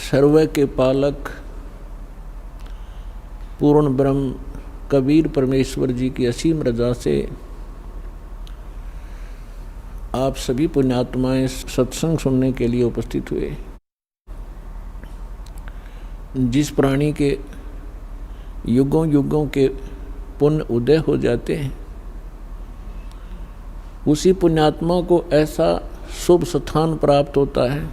सर्व के पालक पूर्ण ब्रह्म कबीर परमेश्वर जी की असीम रजा से आप सभी पुण्यात्माएं सत्संग सुनने के लिए उपस्थित हुए। जिस प्राणी के युगों युगों के पुण्य उदय हो जाते हैं, उसी पुण्यात्मा को ऐसा शुभ स्थान प्राप्त होता है,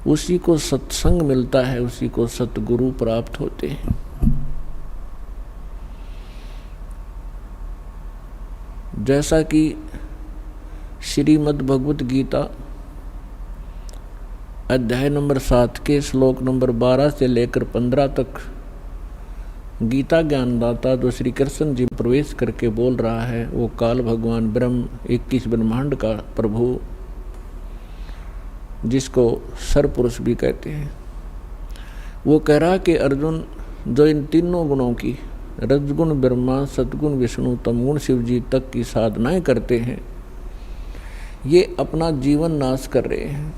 उसी को सत्संग मिलता है, उसी को सतगुरु प्राप्त होते हैं। जैसा कि श्रीमद् भगवत गीता अध्याय नंबर 7 के श्लोक नंबर 12 से लेकर 15 तक गीता ज्ञानदाता जो श्री कृष्ण जी प्रवेश करके बोल रहा है, वो काल भगवान ब्रह्म 21 ब्रह्मांड का प्रभु, जिसको सरपुरुष भी कहते हैं, वो कह रहा कि अर्जुन, जो इन तीनों गुणों की रजगुण ब्रह्मा, सतगुण विष्णु, तमगुण शिव जी तक की साधनाएं करते हैं, ये अपना जीवन नाश कर रहे हैं।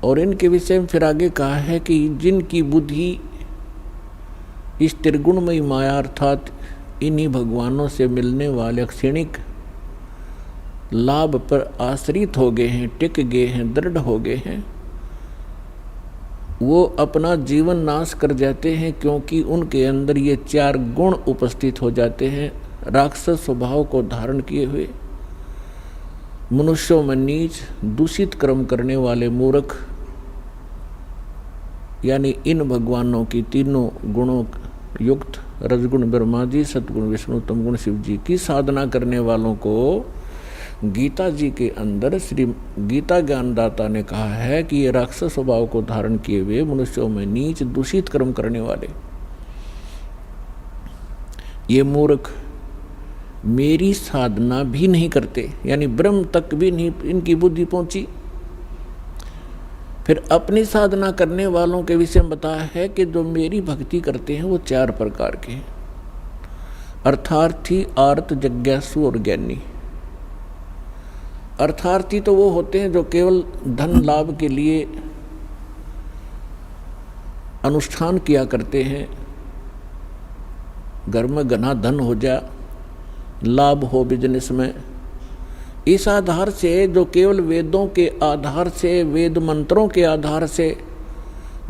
और इनके विषय में फिर आगे कहा है कि जिनकी बुद्धि इस त्रिगुणमयी माया अर्थात इन्हीं भगवानों से मिलने वाले क्षणिक लाभ पर आश्रित हो गए हैं, टिक गए हैं, दृढ़ हो गए हैं, वो अपना जीवन नाश कर जाते हैं, क्योंकि उनके अंदर ये 4 गुण उपस्थित हो जाते हैं। राक्षस स्वभाव को धारण किए हुए, मनुष्यों में नीच, दूषित कर्म करने वाले मूर्ख, यानी इन भगवानों की तीनों गुणों युक्त रजगुण ब्रह्मा जी, सतगुण विष्णु, तमगुण शिव जी की साधना करने वालों को गीता जी के अंदर श्री गीता ज्ञानदाता ने कहा है कि ये राक्षस स्वभाव को धारण किए हुए, मनुष्यों में नीच दूषित कर्म करने वाले, ये मूर्ख मेरी साधना भी नहीं करते, यानी ब्रह्म तक भी नहीं इनकी बुद्धि पहुंची। फिर अपनी साधना करने वालों के विषय में बताया है कि जो मेरी भक्ति करते हैं वो 4 प्रकार के हैं, अर्थार्थी, आर्त, जिज्ञासु और ज्ञानी। अर्थार्थी तो वो होते हैं जो केवल धन लाभ के लिए अनुष्ठान किया करते हैं, घर में घना धन हो जा, लाभ हो बिजनेस में, इस आधार से जो केवल वेदों के आधार से, वेद मंत्रों के आधार से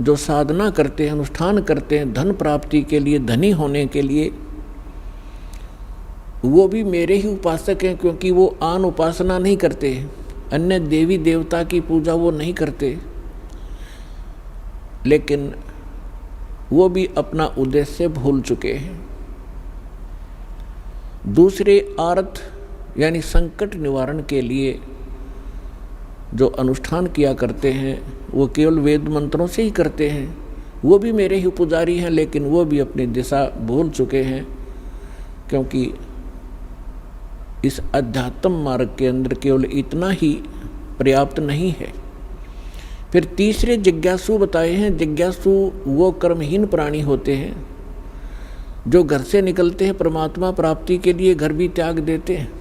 जो साधना करते हैं, अनुष्ठान करते हैं धन प्राप्ति के लिए, धनी होने के लिए, वो भी मेरे ही उपासक हैं, क्योंकि वो आन उपासना नहीं करते, अन्य देवी देवता की पूजा वो नहीं करते, लेकिन वो भी अपना उद्देश्य भूल चुके हैं। दूसरे आर्त यानी संकट निवारण के लिए जो अनुष्ठान किया करते हैं, वो केवल वेद मंत्रों से ही करते हैं, वो भी मेरे ही पुजारी हैं, लेकिन वो भी अपनी दिशा भूल चुके हैं, क्योंकि इस अध्यात्म मार्ग के अंदर केवल इतना ही पर्याप्त नहीं है। फिर तीसरे जिज्ञासु बताए हैं। जिज्ञासु वो कर्महीन प्राणी होते हैं जो घर से निकलते हैं परमात्मा प्राप्ति के लिए, घर भी त्याग देते हैं,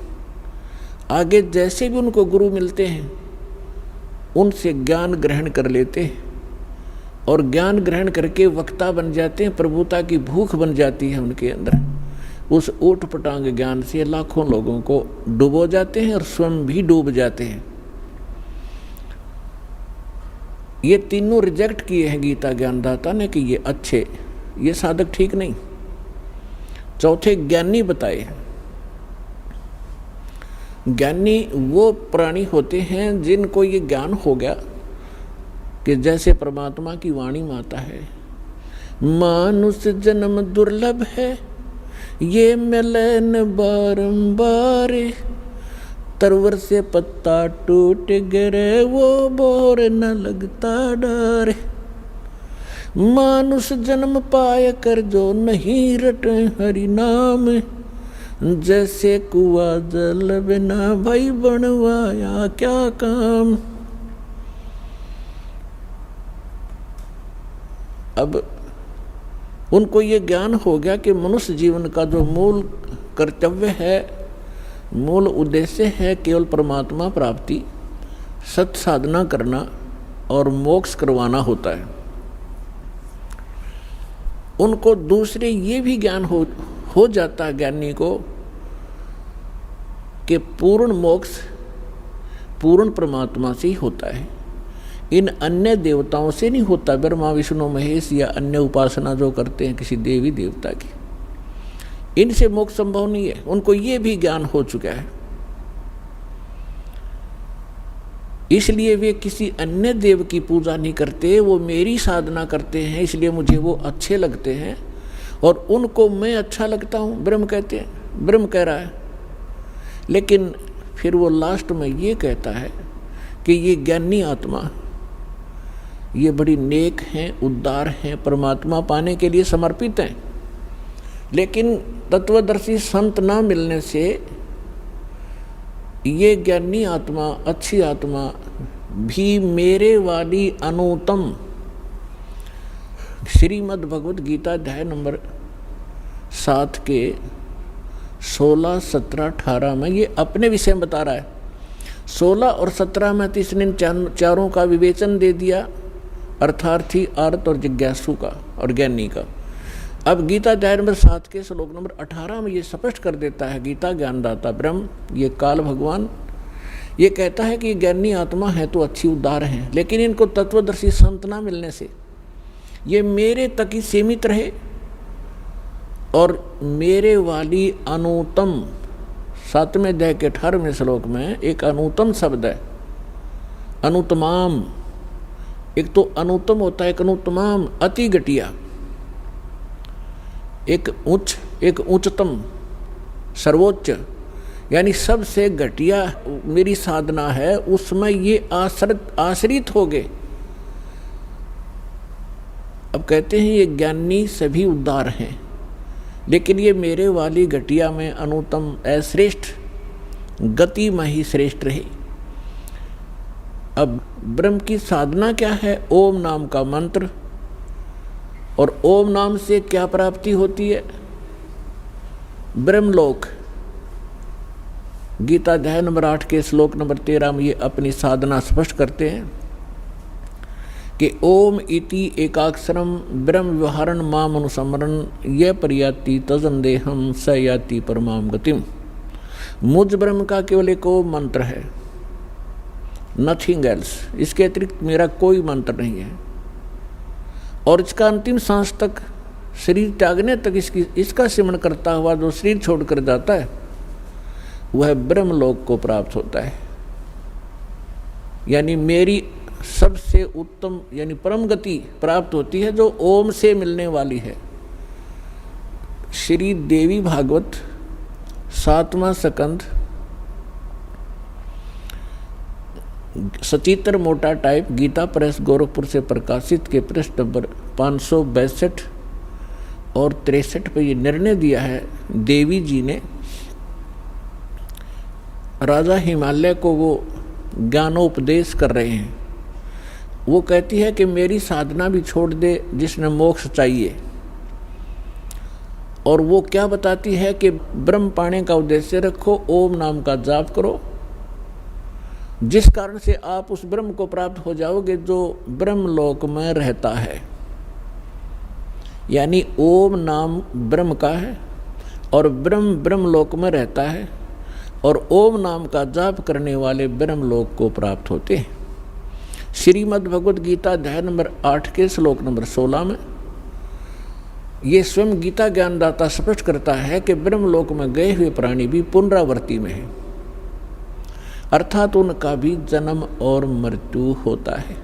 आगे जैसे भी उनको गुरु मिलते हैं उनसे ज्ञान ग्रहण कर लेते हैं, और ज्ञान ग्रहण करके वक्ता बन जाते हैं, प्रभुता की भूख बन जाती है उनके अंदर। उस ऊट पटांग ज्ञान से लाखों लोगों को डुबो जाते हैं और स्वयं भी डूब जाते हैं। ये तीनों रिजेक्ट किए हैं गीता ज्ञानदाता ने कि ये अच्छे, ये साधक ठीक नहीं। चौथे ज्ञानी बताए हैं। ज्ञानी वो प्राणी होते हैं जिनको ये ज्ञान हो गया कि जैसे परमात्मा की वाणी माता है, मानुष जन्म दुर्लभ है, ये मिलन बारंबार, तरवर से पत्ता टूट गिरे, वो बोर न लगता डर। मानुष जन्म पाए कर जो नहीं रटे हरि नाम, जैसे कुआ जल बिना भाई बनवाया क्या काम। अब उनको ये ज्ञान हो गया कि मनुष्य जीवन का जो मूल कर्तव्य है, मूल उद्देश्य है केवल परमात्मा प्राप्ति, सत साधना करना, और मोक्ष करवाना होता है। उनको दूसरे ये भी ज्ञान हो जाता है ज्ञानी को कि पूर्ण मोक्ष पूर्ण परमात्मा से ही होता है, इन अन्य देवताओं से नहीं होता। ब्रह्मा विष्णु महेश या अन्य उपासना जो करते हैं किसी देवी देवता की, इनसे मोक्ष संभव नहीं है। उनको ये भी ज्ञान हो चुका है, इसलिए वे किसी अन्य देव की पूजा नहीं करते, वो मेरी साधना करते हैं, इसलिए मुझे वो अच्छे लगते हैं और उनको मैं अच्छा लगता हूँ, ब्रह्म कहते हैं, ब्रह्म कह रहा है। लेकिन फिर वो लास्ट में ये कहता है कि ये ज्ञानी आत्मा ये बड़ी नेक हैं, उदार हैं, परमात्मा पाने के लिए समर्पित हैं, लेकिन तत्वदर्शी संत ना मिलने से ये ज्ञानी आत्मा, अच्छी आत्मा भी मेरे वाली अनुत्तम श्रीमद् भगवद गीता अध्याय नंबर 7 के 16, 17, 18 में ये अपने विषय में बता रहा है। 16 और 17 में तो इसने चारों का विवेचन दे दिया, अर्थार्थी, अर्थ और जिज्ञासु का और ज्ञानी का। अब गीता अध्याय नंबर 7 के श्लोक नंबर 18 में ये स्पष्ट कर देता है, गीता ज्ञानदाता ब्रह्म, ये काल भगवान ये कहता है कि ये ज्ञानी आत्मा है तो अच्छी उदार हैं, लेकिन इनको तत्वदर्शी संत ना मिलने से ये मेरे तक ही सीमित रहे और मेरे वाली अनुत्तम, 7वें अध्याय के 18वें श्लोक में एक अनुत्तम शब्द है, अनुत्तमाम। एक तो अनुत्तम होता है, एक अनुत्तमाम, अति घटिया, एक उच्च, एक उच्चतम, सर्वोच्च, यानी सबसे घटिया मेरी साधना है, उसमें ये आश्रित हो गए। अब कहते हैं ये ज्ञानी सभी उदार हैं, लेकिन ये मेरे वाली घटिया में अनुत्तम श्रेष्ठ गति में ही श्रेष्ठ रहे। अब ब्रह्म की साधना क्या है? ओम नाम का मंत्र, और ओम नाम से क्या प्राप्ति होती है? ब्रह्मलोक। गीता अध्याय नंबर 8 के श्लोक नंबर 13 में ये अपनी साधना स्पष्ट करते हैं कि ओम इति एकाक्षरम ब्रह्म व्यवहारण माम अनुसमरण यह परियाति तजन देहम स याति परमाम गतिम। मुझ ब्रह्म का केवल एक ओम मंत्र है, नथिंग एल्स। इसके अतिरिक्त मेरा कोई मंत्र नहीं है, और इसका अंतिम सांस तक, शरीर त्यागने तक इसका सिमरण करता हुआ जो शरीर छोड़कर जाता है वह ब्रह्मलोक को प्राप्त होता है। यानी मेरी सबसे उत्तम यानी परम गति प्राप्त होती है जो ओम से मिलने वाली है। श्री देवी भागवत 7वां स्कंद, सचित्र मोटा टाइप, गीता प्रेस गोरखपुर से प्रकाशित के पृष्ठ नंबर 562 और 63 पर यह निर्णय दिया है देवी जी ने। राजा हिमालय को वो ज्ञानोपदेश कर रहे हैं। वो कहती है कि मेरी साधना भी छोड़ दे जिसने मोक्ष चाहिए, और वो क्या बताती है कि ब्रह्म पाने का उद्देश्य रखो, ओम नाम का जाप करो, जिस कारण से आप उस ब्रह्म को प्राप्त हो जाओगे जो ब्रह्मलोक में रहता है। यानी ओम नाम ब्रह्म का है और ब्रह्म ब्रह्मलोक में रहता है, और ओम नाम का जाप करने वाले ब्रह्मलोक को प्राप्त होते हैं। श्रीमद् भगवद गीता अध्याय नंबर 8 के श्लोक नंबर 16 में ये स्वयं गीता ज्ञानदाता स्पष्ट करता है कि ब्रह्मलोक में गए हुए प्राणी भी पुनरावृत्ति में है, अर्थात उनका भी जन्म और मृत्यु होता है।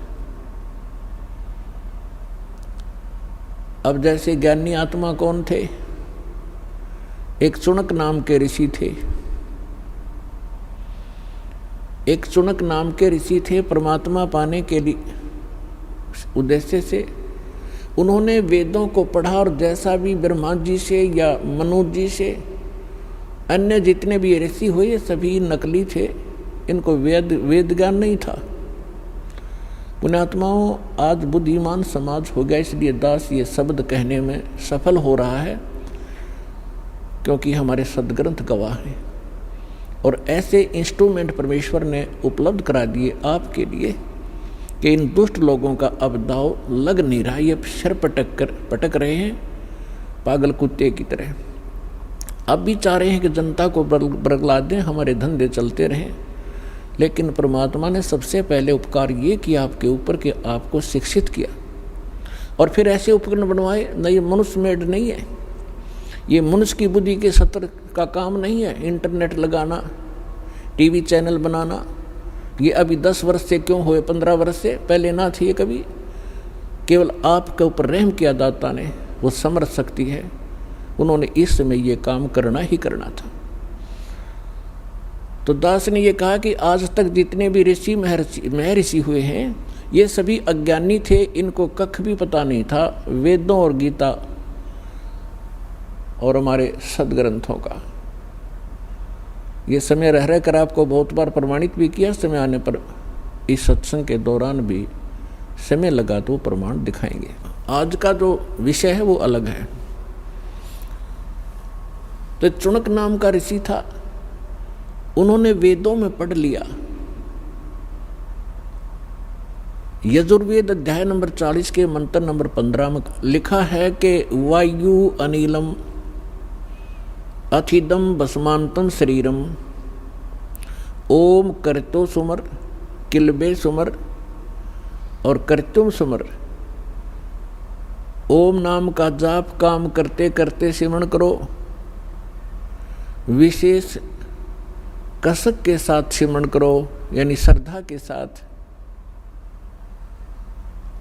अब जैसे ज्ञानी आत्मा कौन थे? एक चुनक नाम के ऋषि थे। एक चुनक नाम के ऋषि थे। परमात्मा पाने के लिए उद्देश्य से उन्होंने वेदों को पढ़ा, और जैसा भी ब्रह्मा जी से या मनु जी से अन्य जितने भी ऋषि हुए सभी नकली थे, इनको वेद ज्ञान नहीं था। पुण्यात्माओं, आज बुद्धिमान समाज हो गया, इसलिए दास ये शब्द कहने में सफल हो रहा है, क्योंकि हमारे सदग्रंथ गवाह हैं, और ऐसे इंस्ट्रूमेंट परमेश्वर ने उपलब्ध करा दिए आपके लिए कि इन दुष्ट लोगों का अब दाव लग नहीं रहा, ये सिर पटक रहे हैं पागल कुत्ते की तरह। अब भी चाह रहे हैं कि जनता को बरगला दें, हमारे धंधे चलते रहें। लेकिन परमात्मा ने सबसे पहले उपकार ये किया आपके ऊपर कि आपको शिक्षित किया, और फिर ऐसे उपकरण बनवाए। न ये मनुष्य मेड नहीं है, ये मनुष्य की बुद्धि के सत्र का काम नहीं है। इंटरनेट लगाना, टीवी चैनल बनाना, ये अभी 10 वर्ष से क्यों हुए, 15 वर्ष से पहले ना थी ये कभी। केवल आपके ऊपर रहम किया दाता ने, वो समर्थ शक्ति है, उन्होंने इस समय ये काम करना ही करना था। तो दास ने ये कहा कि आज तक जितने भी ऋषि महर्षि हुए हैं, ये सभी अज्ञानी थे, इनको कख भी पता नहीं था वेदों और गीता और हमारे सदग्रंथों का। ये समय रह कर आपको बहुत बार प्रमाणित भी किया, समय आने पर इस सत्संग के दौरान भी समय लगा तो प्रमाण दिखाएंगे। आज का जो विषय है वो अलग है। तो चुनक नाम का ऋषि था, उन्होंने वेदों में पढ़ लिया। यजुर्वेद अध्याय नंबर 40 के मंत्र नंबर 15 में लिखा है कि वायु अनिलम अथिदम भस्मांतम शरीरम ओम करतो सुमर किलबे सुमर और करतुम सुमर। ओम नाम का जाप काम करते करते सिमरण करो, विशेष कसक के साथ सिमरण करो, यानी श्रद्धा के साथ।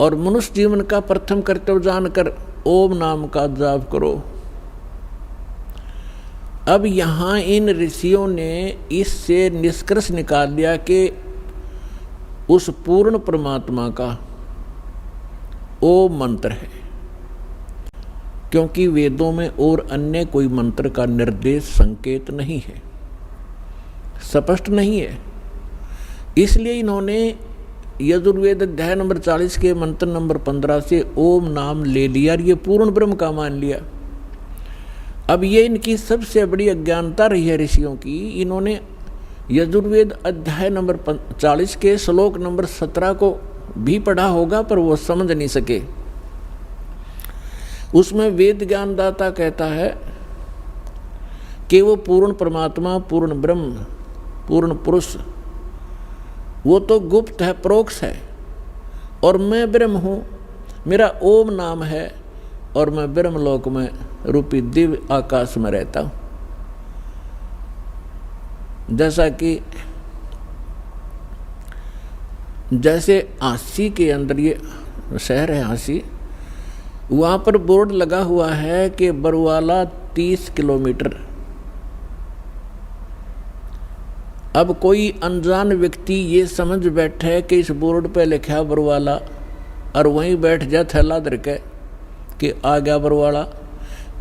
और मनुष्य जीवन का प्रथम कर्तव्य जानकर ओम नाम का जाप करो। अब यहाँ इन ऋषियों ने इससे निष्कर्ष निकाल दिया कि उस पूर्ण परमात्मा का ओम मंत्र है, क्योंकि वेदों में और अन्य कोई मंत्र का निर्देश संकेत नहीं है, स्पष्ट नहीं है। इसलिए इन्होंने यजुर्वेद अध्याय नंबर 40 के मंत्र नंबर 15 से ओम नाम ले लिया और ये पूर्ण ब्रह्म का मान लिया। अब ये इनकी सबसे बड़ी अज्ञानता रही है ऋषियों की। इन्होंने यजुर्वेद अध्याय नंबर 40 के श्लोक नंबर 17 को भी पढ़ा होगा, पर वो समझ नहीं सके। उसमें वेद ज्ञानदाता कहता है कि वो पूर्ण परमात्मा, पूर्ण ब्रह्म, पूर्ण पुरुष, वो तो गुप्त है, परोक्ष है, और मैं ब्रह्म हूँ, मेरा ओम नाम है, और मैं ब्रह्मलोक में रूपी दिव्य आकाश में रहता हूँ। जैसे आसी के अंदर, ये शहर है आसी, वहाँ पर बोर्ड लगा हुआ है कि बरवाला 30 किलोमीटर। अब कोई अनजान व्यक्ति ये समझ बैठे कि इस बोर्ड पे लिखा बरवाला, और वहीं बैठ जाए थैला धर के कि आ गया बरवाला।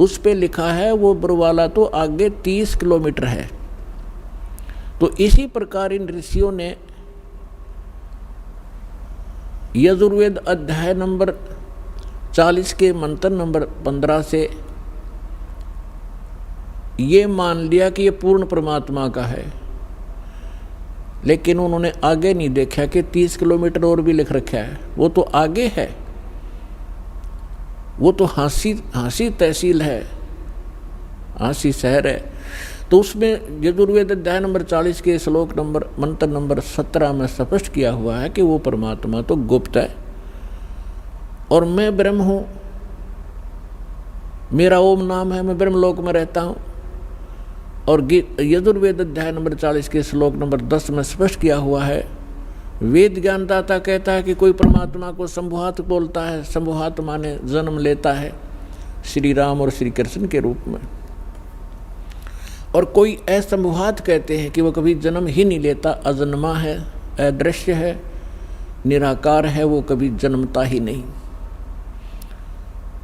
उस पे लिखा है वो बरवाला तो आगे 30 किलोमीटर है। तो इसी प्रकार इन ऋषियों ने यजुर्वेद अध्याय नंबर 40 के मंत्र नंबर 15 से ये मान लिया कि ये पूर्ण परमात्मा का है, लेकिन उन्होंने आगे नहीं देखा कि 30 किलोमीटर और भी लिख रखा है। वो तो आगे है, वो तो हांसी तहसील है, हांसी शहर है। तो उसमें यजुर्वेद अध्याय नंबर 40 के श्लोक नंबर मंत्र नंबर 17 में स्पष्ट किया हुआ है कि वो परमात्मा तो गुप्त है, और मैं ब्रह्म हूँ, मेरा ओम नाम है, मैं ब्रह्मलोक में रहता हूँ। और यजुर्वेद अध्याय नंबर 40 के श्लोक नंबर 10 में स्पष्ट किया हुआ है, वेद ज्ञानदाता कहता है कि कोई परमात्मा को संभुहात बोलता है। संभुहात माने जन्म लेता है, श्री राम और श्री कृष्ण के रूप में। और कोई असंभुहात कहते हैं कि वो कभी जन्म ही नहीं लेता, अजन्मा है, अदृश्य है, निराकार है, वो कभी जन्मता ही नहीं।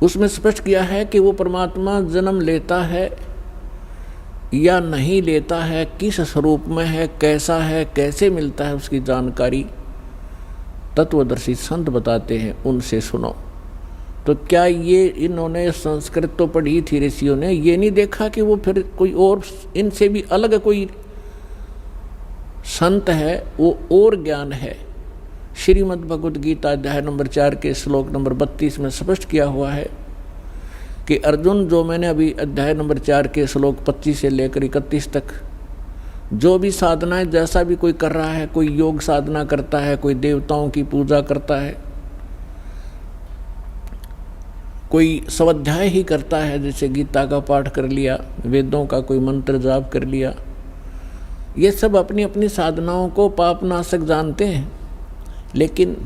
उसमें स्पष्ट किया है कि वो परमात्मा जन्म लेता है या नहीं लेता है, किस स्वरूप में है, कैसा है, कैसे मिलता है, उसकी जानकारी तत्वदर्शी संत बताते हैं, उनसे सुनो। तो क्या ये इन्होंने संस्कृत तो पढ़ी थी ऋषियों ने, ये नहीं देखा कि वो फिर कोई और इनसे भी अलग कोई संत है, वो और ज्ञान है, श्रीमद् भगवद गीता अध्याय नंबर 4 के श्लोक नंबर 32 में स्पष्ट किया हुआ है कि अर्जुन, जो मैंने अभी अध्याय नंबर 4 के श्लोक 25 से लेकर 31 तक जो भी साधनाएं जैसा भी कोई कर रहा है, कोई योग साधना करता है, कोई देवताओं की पूजा करता है, कोई स्वाध्याय ही करता है, जैसे गीता का पाठ कर लिया, वेदों का कोई मंत्र जाप कर लिया, ये सब अपनी अपनी साधनाओं को पापनाशक जानते हैं। लेकिन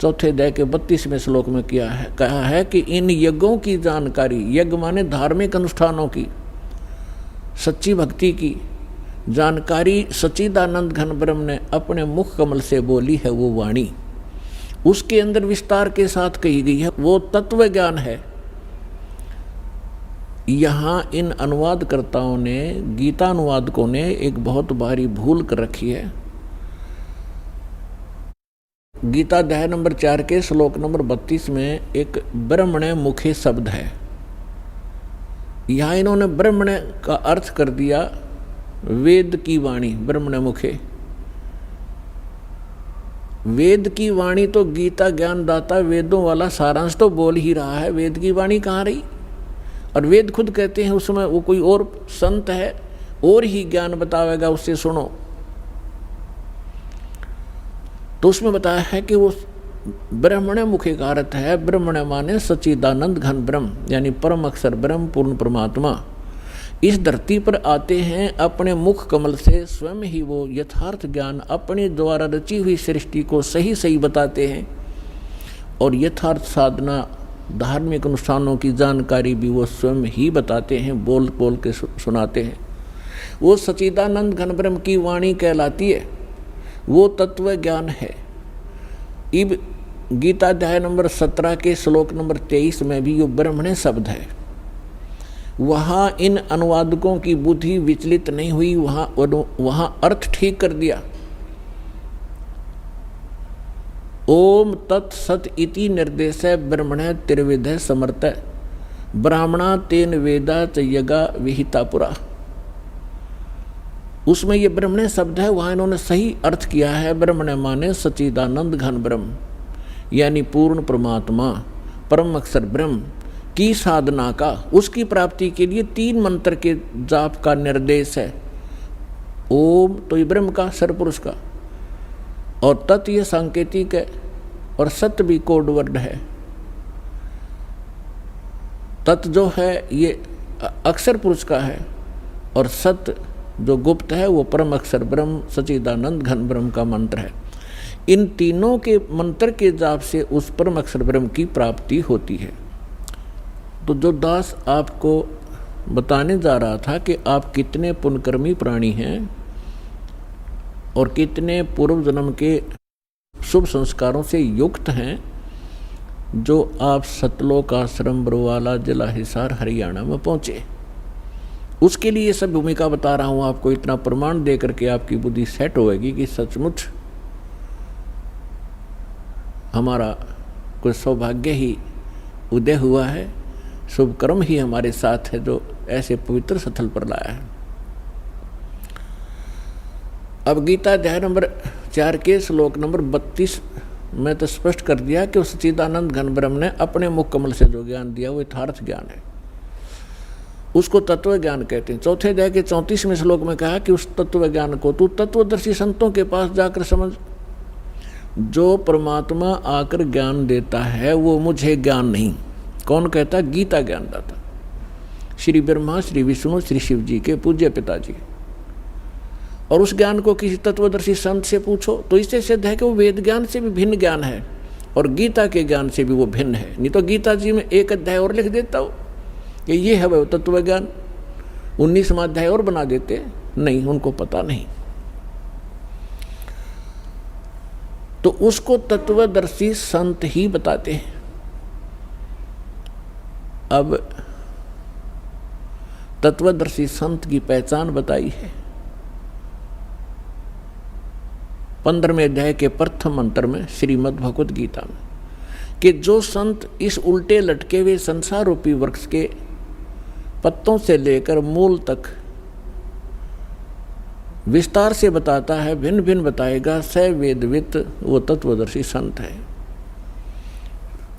चौथे अध्याय के 32वें श्लोक में कहा है कि इन यज्ञों की जानकारी, यज्ञ माने धार्मिक अनुष्ठानों की, सच्ची भक्ति की जानकारी सच्चिदानंद घन ब्रह्म ने अपने मुख कमल से बोली है, वो वाणी उसके अंदर विस्तार के साथ कही गई है, वो तत्व ज्ञान है। यहाँ इन अनुवादकर्ताओं ने, गीता अनुवादकों ने एक बहुत भारी भूल कर रखी है। गीता अध्याय नंबर 4 के श्लोक नंबर 32 में एक ब्रह्मणे मुखे शब्द है। यहाँ इन्होंने ब्रह्मणे का अर्थ कर दिया वेद की वाणी, ब्रह्मणे मुखे। वेद की वाणी तो गीता ज्ञानदाता वेदों वाला सारांश तो बोल ही रहा है, वेद की वाणी कहाँ रही? और वेद खुद कहते हैं उसमें वो कोई और संत है और ही ज्ञान बतावेगा, उससे सुनो। तो उसमें बताया है कि वो ब्रह्मणे मुखे का अर्थ है, ब्रह्मणे माने सच्चिदानंद घन ब्रह्म, यानी परम अक्षर ब्रह्म, पूर्ण परमात्मा इस धरती पर आते हैं। अपने मुख कमल से स्वयं ही वो यथार्थ ज्ञान अपने द्वारा रची हुई सृष्टि को सही सही बताते हैं, और यथार्थ साधना धार्मिक अनुष्ठानों की जानकारी भी वो स्वयं ही बताते हैं, बोल बोल के सुनाते हैं। वो सच्चिदानंद घन ब्रह्म की वाणी कहलाती है, वो तत्व ज्ञान है। इब गीता अध्याय नंबर 17 के श्लोक नंबर 23 में भी यो ब्रह्मणे शब्द है। वहाँ इन अनुवादकों की बुद्धि विचलित नहीं हुई, वहाँ अर्थ ठीक कर दिया। ओम तत्सत इति निर्देश ब्रह्मणे त्रिविध समर्थ ब्राह्मणा तेन वेदा च यगा विहिता पुरा। उसमें ये ब्रह्मणे शब्द है, वहाँ इन्होंने सही अर्थ किया है। ब्रह्मणे माने सच्चिदानंद घन ब्रह्म, यानी पूर्ण परमात्मा, परम अक्षर ब्रह्म की साधना का, उसकी प्राप्ति के लिए 3 मंत्र के जाप का निर्देश है। ओम तो ये ब्रह्म का, सरपुरुष का, और तत् ये सांकेतिक है, और सत्य भी कोड वर्ड है। तत् जो है ये अक्षर पुरुष का है, और सत्य जो गुप्त है वो परम अक्षर ब्रह्म सच्चिदानंद घन ब्रह्म का मंत्र है। इन तीनों के मंत्र के जाप से उस परम अक्षर ब्रह्म की प्राप्ति होती है। तो जो दास आपको बताने जा रहा था कि आप कितने पुण्यकर्मी प्राणी हैं और कितने पूर्व जन्म के शुभ संस्कारों से युक्त हैं, जो आप सतलोक आश्रम बरवाला जिला हिसार हरियाणा में पहुँचे, उसके लिए सब भूमिका बता रहा हूँ आपको। इतना प्रमाण दे करके आपकी बुद्धि सेट होएगी कि सचमुच हमारा कोई सौभाग्य ही उदय हुआ है, शुभ कर्म ही हमारे साथ है जो ऐसे पवित्र स्थल पर लाया है। अब गीता अध्याय नंबर 4 के श्लोक नंबर 32 में तो स्पष्ट कर दिया कि उस सच्चिदानंद घन ब्रह्म ने अपने मुख कमल से जो ज्ञान दिया वो यथार्थ ज्ञान है, उसको तत्व ज्ञान कहते हैं। चौथे अध्याय के 34वें श्लोक में कहा कि उस तत्व ज्ञान को तू तत्वदर्शी संतों के पास जाकर समझ। जो परमात्मा आकर ज्ञान देता है वो मुझे ज्ञान नहीं। कौन कहता? गीता ज्ञानदाता श्री ब्रह्मा, श्री विष्णु, श्री शिव जी के पूज्य पिताजी। और उस ज्ञान को किसी तत्वदर्शी संत से पूछो तो इससे सिद्ध है कि वो वेद ज्ञान से भी भिन्न ज्ञान है और गीता के ज्ञान से भी वो भिन्न है। नहीं तो गीता जी में एक अध्याय और लिख देता हो कि ये है वो तत्व ज्ञान, 19वां अध्याय और बना देते। नहीं, उनको पता नहीं। तो उसको तत्वदर्शी संत ही बताते हैं। अब तत्वदर्शी संत की पहचान बताई है 15वें अध्याय के प्रथम मंत्र में श्रीमद् भगवद गीता में, कि जो संत इस उल्टे लटके हुए संसार रूपी वृक्ष के पत्तों से लेकर मूल तक विस्तार से बताता है, भिन्न भिन्न बताएगा। स वेदवित, वो तत्वदर्शी संत है,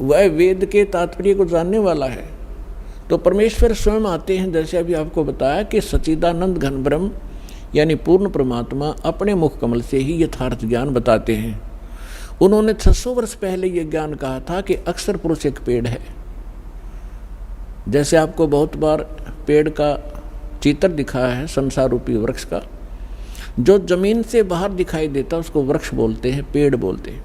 वह वेद के तात्पर्य को जानने वाला है। तो परमेश्वर स्वयं आते हैं, जैसे अभी आपको बताया कि सच्चिदानंद घन ब्रह्म यानी पूर्ण परमात्मा अपने मुख कमल से ही यथार्थ ज्ञान बताते हैं। उन्होंने 600 वर्ष पहले ये ज्ञान कहा था कि अक्षर पुरुष एक पेड़ है। जैसे आपको बहुत बार पेड़ का चित्र दिखाया है, संसार रूपी वृक्ष का, जो जमीन से बाहर दिखाई देता उसको वृक्ष बोलते हैं, पेड़ बोलते हैं।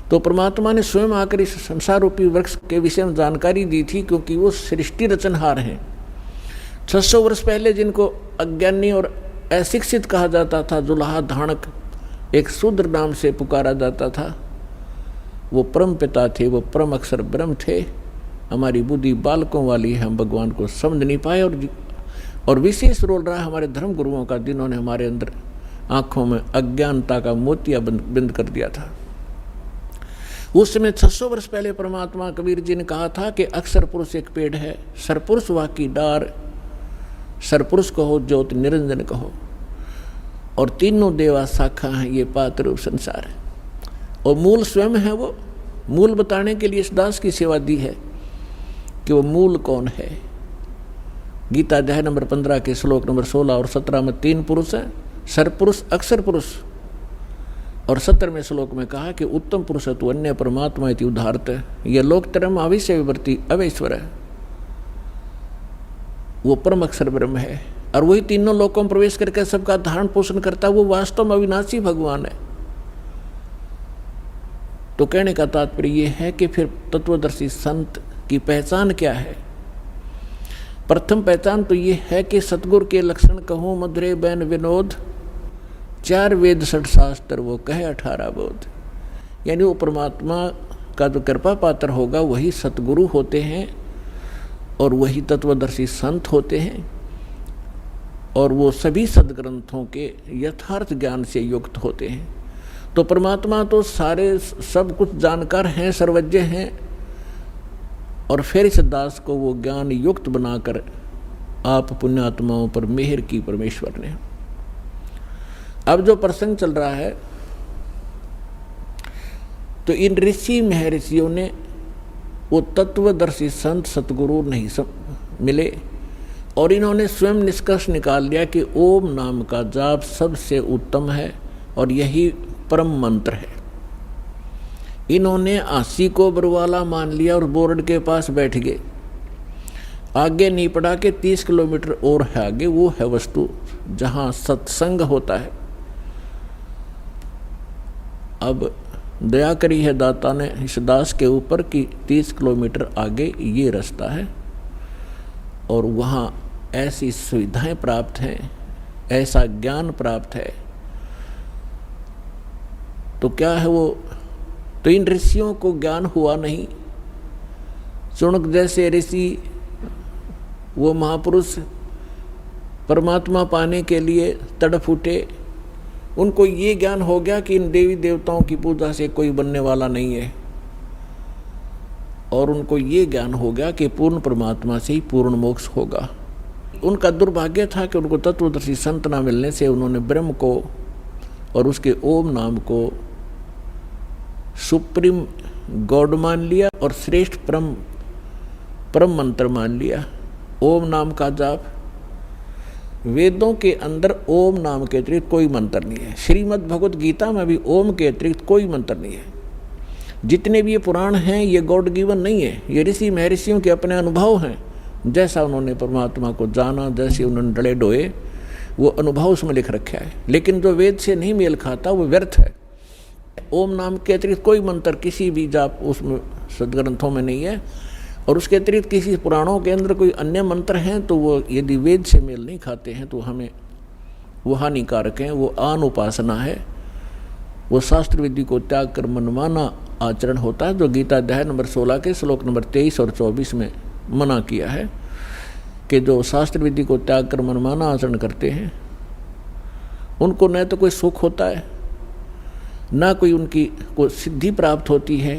तो परमात्मा ने स्वयं आकर इस संसार रूपी वृक्ष के विषय में जानकारी दी थी, क्योंकि वो सृष्टि रचनहार हैं। 600 वर्ष पहले जिनको अज्ञानी और अशिक्षित कहा जाता था, जुलाहा धाणक एक शूद्र नाम से पुकारा जाता था, वो परम पिता थे, वो परम अक्षर ब्रह्म थे। हमारी बुद्धि बालकों वाली है, हम भगवान को समझ नहीं पाए, और विशेष रोल रहा हमारे धर्म गुरुओं का, जिन्होंने हमारे अंदर आँखों में अज्ञानता का मोतिया बिंद कर दिया था। उस समय 600 वर्ष पहले परमात्मा कबीर जी ने कहा था कि अक्षर पुरुष एक पेड़ है, सरपुरुष वाकी डार, सरपुरुष कहो ज्योत निरंजन कहो, और तीनों देवा शाखा हैं, ये पात्र रूप संसार है। और मूल स्वयं है। वो मूल बताने के लिए इस दास की सेवा दी है कि वो मूल कौन है। गीता अध्याय नंबर 15 के श्लोक नंबर 16 और 17 में 3 पुरुष हैं, सरपुरुष, अक्षर पुरुष, और 17वें श्लोक में कहा कि उत्तम पुरुष तो अन्य परमात्मा इति उदाहरत है, यह लोकतरम अविश्य विवर्ती अवैश्वर है, वो परम अक्षर ब्रह्म है, और वही तीनों लोकों में प्रवेश करके सबका धारण पोषण करता है। वो वास्तव में अविनाशी भगवान है। तो कहने का तात्पर्य ये है कि फिर तत्वदर्शी संत की पहचान क्या है। प्रथम पहचान तो ये है कि सतगुरु के लक्षण कहूँ मधुरे बैन विनोद, 4 वेद 6 शास्त्र वो कहे 18 बोध। यानी वो परमात्मा का जो कृपा पात्र होगा वही सतगुरु होते हैं, और वही तत्वदर्शी संत होते हैं, और वो सभी सदग्रंथों के यथार्थ ज्ञान से युक्त होते हैं। तो परमात्मा तो सारे सब कुछ जानकार हैं, सर्वज्ञ हैं, और फिर इस दास को वो ज्ञान युक्त बनाकर आप पुण्यात्माओं पर मेहर की परमेश्वर ने। अब जो प्रसंग चल रहा है, तो इन ऋषि महर्षियों ने वो तत्वदर्शी संत सतगुरु नहीं मिले, और इन्होंने स्वयं निष्कर्ष निकाल लिया कि ओम नाम का जाप सबसे उत्तम है और यही परम मंत्र है। इन्होंने आसी को बरवाला मान लिया और बोर्ड के पास बैठ गए। आगे नहीं पड़ा कि 30 किलोमीटर और है आगे, वो है वस्तु जहाँ सत्संग होता है। अब दया करी है दाता ने इस दास के ऊपर कि 30 किलोमीटर आगे ये रास्ता है, और वहाँ ऐसी सुविधाएं प्राप्त हैं, ऐसा ज्ञान प्राप्त है। तो क्या है वो, तो इन ऋषियों को ज्ञान हुआ नहीं। चुनक जैसे ऋषि, वो महापुरुष परमात्मा पाने के लिए तड़प उठे। उनको ये ज्ञान हो गया कि इन देवी देवताओं की पूजा से कोई बनने वाला नहीं है, और उनको ये ज्ञान हो गया कि पूर्ण परमात्मा से ही पूर्ण मोक्ष होगा। उनका दुर्भाग्य था कि उनको तत्वदर्शी संत ना मिलने से उन्होंने ब्रह्म को और उसके ओम नाम को सुप्रीम गॉड मान लिया और श्रेष्ठ परम मंत्र मान लिया। ओम नाम का जाप, वेदों के अंदर ओम नाम के अतिरिक्त कोई मंत्र नहीं है। श्रीमद् भगवत गीता में भी ओम के अतिरिक्त कोई मंत्र नहीं है। जितने भी ये पुराण हैं ये गॉड गिवन नहीं है, ये ऋषि महर्षियों के अपने अनुभव हैं। जैसा उन्होंने परमात्मा को जाना, जैसे उन्होंने डले डोए, वो अनुभव उसमें लिख रखा है। लेकिन जो वेद से नहीं मेल खाता वो व्यर्थ है। ओम नाम के अतिरिक्त कोई मंत्र किसी भी जाप उसमें सदग्रंथों में नहीं है, और उसके अतिरिक्त किसी पुराणों के अंदर कोई अन्य मंत्र हैं तो वो यदि वेद से मेल नहीं खाते हैं तो हमें वो हानिकारक हैं। वो आन उपासना है, वो शास्त्र विधि को त्याग कर मनमाना आचरण होता है, जो गीता अध्याय नंबर 16 के श्लोक नंबर 23 और 24 में मना किया है कि जो शास्त्र विधि को त्याग कर मनमाना आचरण करते हैं उनको न तो कोई सुख होता है, ना कोई उनकी को सिद्धि प्राप्त होती है,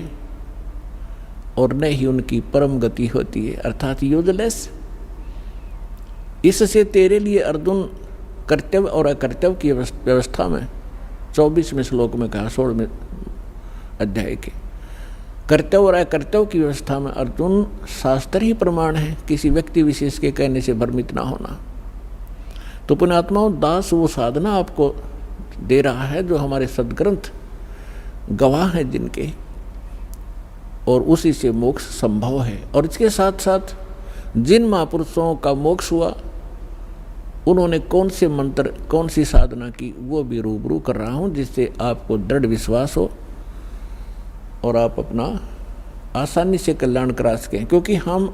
और न ही उनकी परम गति होती है, अर्थात यूजलेस। इससे तेरे लिए अर्जुन कर्तव्य और अकर्तव्य की व्यवस्था में 24वें श्लोक में कहा, 16वें अध्याय के कर्तव्य और अकर्तव्य की व्यवस्था में अर्जुन शास्त्र ही प्रमाण है, किसी व्यक्ति विशेष के कहने से भ्रमित ना होना। तो पुण्यात्माओं, दास वो साधना आपको दे रहा है जो हमारे सद्ग्रंथ गवाह हैं जिनके, और उसी से मोक्ष संभव है। और इसके साथ साथ जिन महापुरुषों का मोक्ष हुआ उन्होंने कौन से मंत्र, कौन सी साधना की, वो भी रूबरू कर रहा हूँ, जिससे आपको दृढ़ विश्वास हो और आप अपना आसानी से कल्याण करा सकें। क्योंकि हम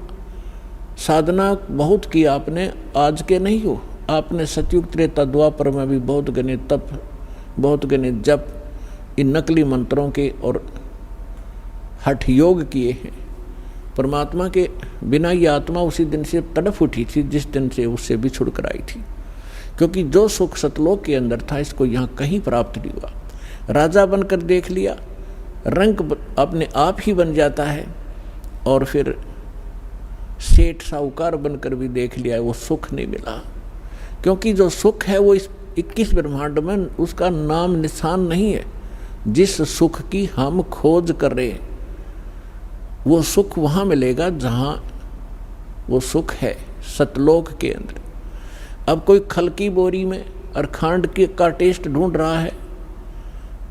साधना बहुत की आपने, आज के नहीं हो, आपने सतयुग त्रेता द्वापर में भी बहुत गणे तप, बहुत गणे जप, इन नकली मंत्रों के और हठ योग किए हैं। परमात्मा के बिना ये आत्मा उसी दिन से तड़फ उठी थी जिस दिन से उससे बिछुड़ कर आई थी। क्योंकि जो सुख सतलोक के अंदर था इसको यहाँ कहीं प्राप्त नहीं हुआ। राजा बनकर देख लिया, रंग अपने आप ही बन जाता है, और फिर सेठ साहूकार बनकर भी देख लिया, वो सुख नहीं मिला। क्योंकि जो सुख है वो इस 21 ब्रह्मांड में उसका नाम निशान नहीं है। जिस सुख की हम खोज कर रहे हैं वो सुख वहाँ मिलेगा जहाँ वो सुख है, सतलोक के अंदर। अब कोई खल की बोरी में और खांड का टेस्ट ढूंढ रहा है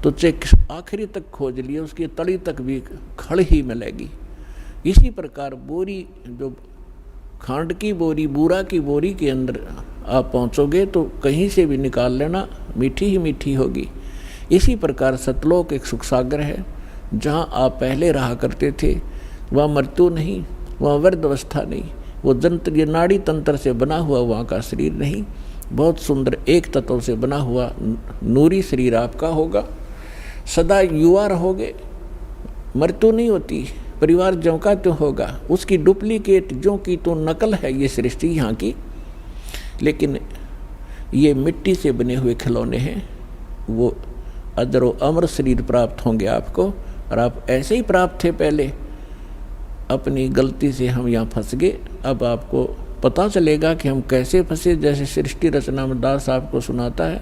तो चेक आखिरी तक खोज लिए, उसकी तली तक भी खड़ ही मिलेगी। इसी प्रकार बोरी, जो खांड की बोरी, बूरा की बोरी के अंदर आप पहुँचोगे तो कहीं से भी निकाल लेना, मीठी ही मीठी होगी। इसी प्रकार सतलोक एक सुख सागर है, जहाँ आप पहले रहा करते थे। वहाँ मृत्यु नहीं, वहाँ वृद्ध अवस्था नहीं, वो जंत्र, ये नाड़ी तंत्र से बना हुआ वहाँ का शरीर नहीं, बहुत सुंदर एक तत्व से बना हुआ नूरी शरीर आपका होगा। सदा युवा रहोगे, मृत्यु नहीं होती, परिवार ज्यों का त्यों होगा, उसकी डुप्लीकेट ज्यों की तो नकल है ये सृष्टि यहाँ की। लेकिन ये मिट्टी से बने हुए खिलौने हैं, वो अजर व अमर शरीर प्राप्त होंगे आपको। और आप ऐसे ही प्राप्त थे पहले, अपनी गलती से हम यहाँ फंस गए। अब आपको पता चलेगा कि हम कैसे फंसे, जैसे सृष्टि रचना में दास आपको सुनाता है,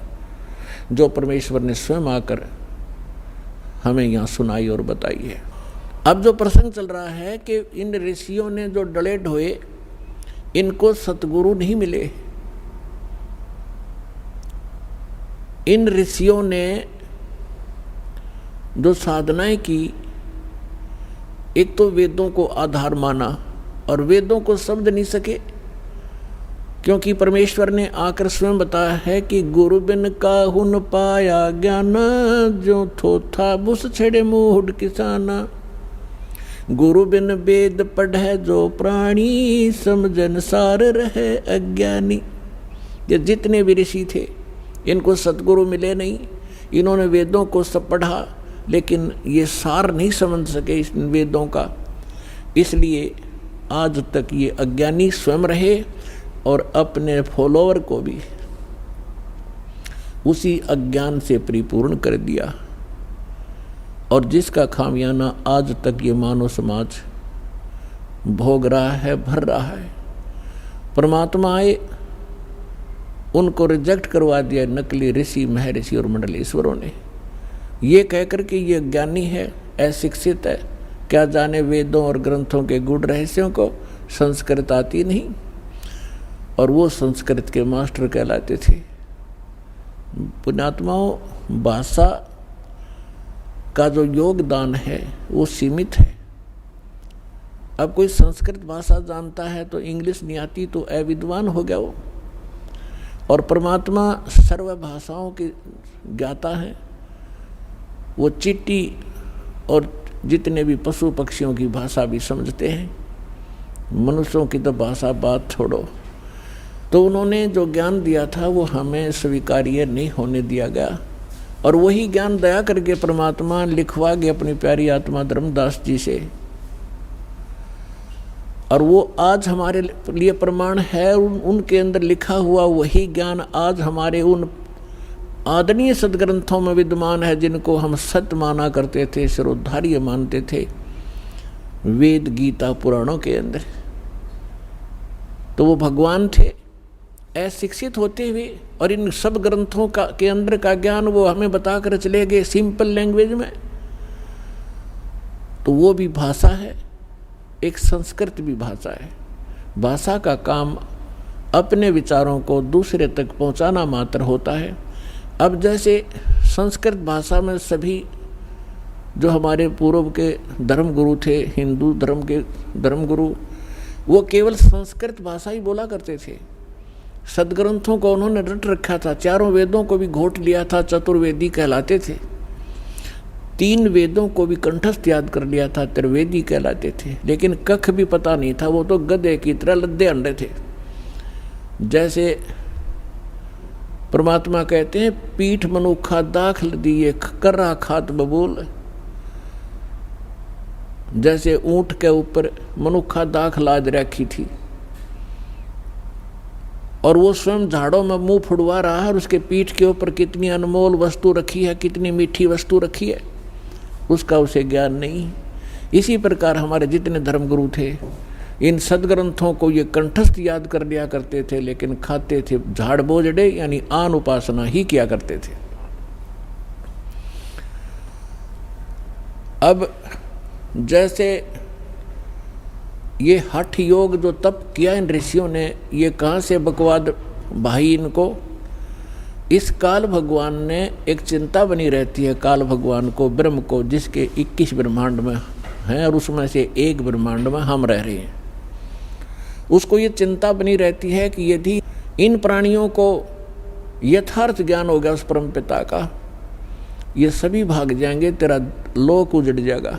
जो परमेश्वर ने स्वयं आकर हमें यहाँ सुनाई और बताई है। अब जो प्रसंग चल रहा है कि इन ऋषियों ने जो डले ढोए, इनको सतगुरु नहीं मिले। इन ऋषियों ने जो साधनाएं की, एक तो वेदों को आधार माना और वेदों को समझ नहीं सके, क्योंकि परमेश्वर ने आकर स्वयं बताया है कि गुरु बिन काहुन पाया ज्ञान, जो थोथा बुस छेड़े मूढ़ किसाना। गुरु बिन वेद पढ़े जो प्राणी, समझन सार रहे अज्ञानी। ये जितने भी ऋषि थे इनको सतगुरु मिले नहीं। इन्होंने वेदों को सब पढ़ा लेकिन ये सार नहीं समझ सके इस वेदों का, इसलिए आज तक ये अज्ञानी स्वयं रहे और अपने फॉलोअर को भी उसी अज्ञान से परिपूर्ण कर दिया। और जिसका खामियाना आज तक ये मानव समाज भोग रहा है, भर रहा है। परमात्मा आए, उनको रिजेक्ट करवा दिया नकली ऋषि, महर्षि और मंडलेश्वरों ने, ये कहकर कि ये ज्ञानी है, अशिक्षित है, क्या जाने वेदों और ग्रंथों के गूढ़ रहस्यों को, संस्कृत आती नहीं। और वो संस्कृत के मास्टर कहलाते थे। पुण्यात्माओं, भाषा का जो योगदान है वो सीमित है। अब कोई संस्कृत भाषा जानता है तो इंग्लिश नहीं आती तो अविद्वान हो गया वो। और परमात्मा सर्व भाषाओं के ज्ञाता है। वो चींटी और जितने भी पशु पक्षियों की भाषा भी समझते हैं, मनुष्यों की तो भाषा बात छोड़ो। तो उन्होंने जो ज्ञान दिया था वो हमें स्वीकार्य नहीं होने दिया गया, और वही ज्ञान दया करके परमात्मा लिखवा गए अपनी प्यारी आत्मा धर्मदास जी से। और वो आज हमारे लिए प्रमाण है, उनके अंदर लिखा हुआ वही ज्ञान आज हमारे उन आदरणीय सदग्रंथों में विद्यमान है जिनको हम सत्य माना करते थे, सर्वोद्धार्य मानते थे, वेद गीता पुराणों के अंदर। तो वो भगवान थे, अशिक्षित होते हुए और इन सब ग्रंथों का के अंदर का ज्ञान वो हमें बताकर चले गए सिंपल लैंग्वेज में, तो वो भी भाषा है, एक संस्कृत भी भाषा है। भाषा का काम अपने विचारों को दूसरे तक पहुंचाना मात्र होता है। अब जैसे संस्कृत भाषा में सभी जो हमारे पूर्व के धर्मगुरु थे, हिंदू धर्म के धर्मगुरु, वो केवल संस्कृत भाषा ही बोला करते थे। सदग्रंथों को उन्होंने रट रखा था, चारों वेदों को भी घोट लिया था, चतुर्वेदी कहलाते थे। 3 वेदों को भी कंठस्थ याद कर लिया था, त्रिवेदी कहलाते थे। लेकिन कख भी पता नहीं था, वो तो गधे की तरह लद्दे अंडे थे। जैसे परमात्मा कहते हैं, पीठ मनुखा दाखल दिए कर्रा खात बबूल, जैसे ऊंट के ऊपर मनुखा दाख लाद रखी थी और वो स्वयं झाड़ों में मुंह फुड़वा रहा है और उसके पीठ के ऊपर कितनी अनमोल वस्तु रखी है, कितनी मीठी वस्तु रखी है, उसका उसे ज्ञान नहीं। इसी प्रकार हमारे जितने धर्मगुरु थे, इन सदग्रंथों को ये कंठस्थ याद कर लिया करते थे, लेकिन खाते थे झाड़ बोझड़े, यानी आन उपासना ही किया करते थे। अब जैसे ये हठ योग जो तप किया इन ऋषियों ने, ये कहाँ से बकवाद भाई इनको। इस काल भगवान ने एक चिंता बनी रहती है, काल भगवान को, ब्रह्म को, जिसके 21 ब्रह्मांड में हैं और उसमें से एक ब्रह्मांड में हम रह रहे हैं। उसको ये चिंता बनी रहती है कि यदि इन प्राणियों को यथार्थ ज्ञान हो गया उस परम पिता का, ये सभी भाग जाएंगे, तेरा लोक उजड़ जाएगा।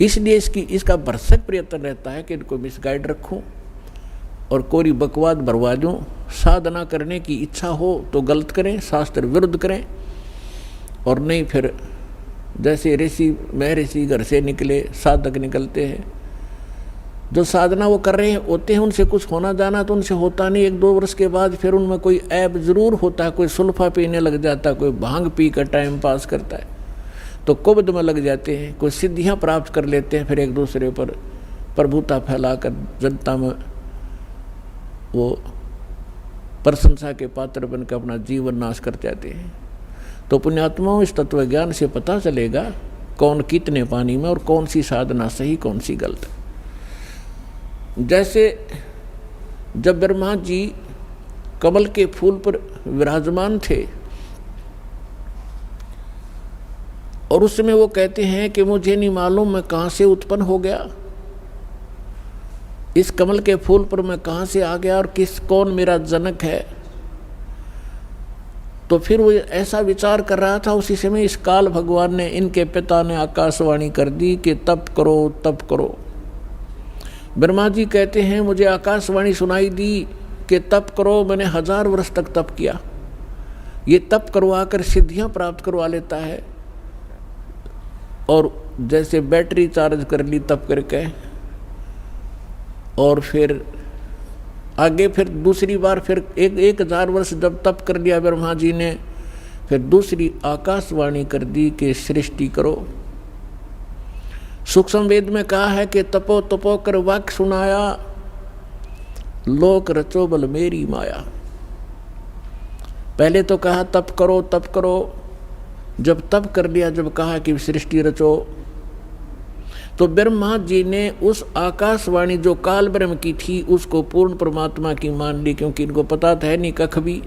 इसलिए इसका भरसक प्रयत्न रहता है कि इनको मिसगाइड रखूं और कोरी बकवाद भरवा दूं। साधना करने की इच्छा हो तो गलत करें, शास्त्र विरुद्ध करें, और नहीं फिर जैसे ऋषि महर्षि घर से निकले साधक निकलते हैं, जो साधना वो कर रहे होते हैं, उनसे कुछ होना जाना तो उनसे होता नहीं। 1-2 वर्ष के बाद फिर उनमें कोई ऐब जरूर होता है, कोई सुल्फा पीने लग जाता है, कोई भांग पी कर टाइम पास करता है तो कुब्द में लग जाते हैं, कोई सिद्धियां प्राप्त कर लेते हैं, फिर एक दूसरे पर प्रभुता फैलाकर जनता में वो प्रशंसा के पात्र बनकर अपना जीवन नाश कर जाते हैं। तो पुण्यात्माओं, इस तत्व ज्ञान से पता चलेगा कौन कितने पानी में और कौन सी साधना सही, कौन सी गलत। जैसे जब ब्रह्मा जी कमल के फूल पर विराजमान थे और उस समय वो कहते हैं कि मुझे नहीं मालूम मैं कहाँ से उत्पन्न हो गया, इस कमल के फूल पर मैं कहाँ से आ गया और कौन मेरा जनक है। तो फिर वो ऐसा विचार कर रहा था, उसी समय इस काल भगवान ने, इनके पिता ने आकाशवाणी कर दी कि तप करो, तप करो। ब्रह्मा जी कहते हैं, मुझे आकाशवाणी सुनाई दी कि तप करो। मैंने 1000 वर्ष तक तप किया। ये तप करवा कर सिद्धियां प्राप्त करवा लेता है, और जैसे बैटरी चार्ज कर ली तप करके, और फिर आगे फिर दूसरी बार फिर 1000 वर्ष जब तप कर लिया ब्रह्मा जी ने, फिर दूसरी आकाशवाणी कर दी कि सृष्टि करो। सूक्ष्म वेद में कहा है कि तपो तपो कर वाक्य सुनाया, लोक रचो बल मेरी माया। पहले तो कहा तप करो, तप करो। जब तप कर लिया, जब कहा कि सृष्टि रचो, तो ब्रह्मा जी ने उस आकाशवाणी जो काल ब्रह्म की थी उसको पूर्ण परमात्मा की मान ली, क्योंकि इनको पता था नहीं कख भी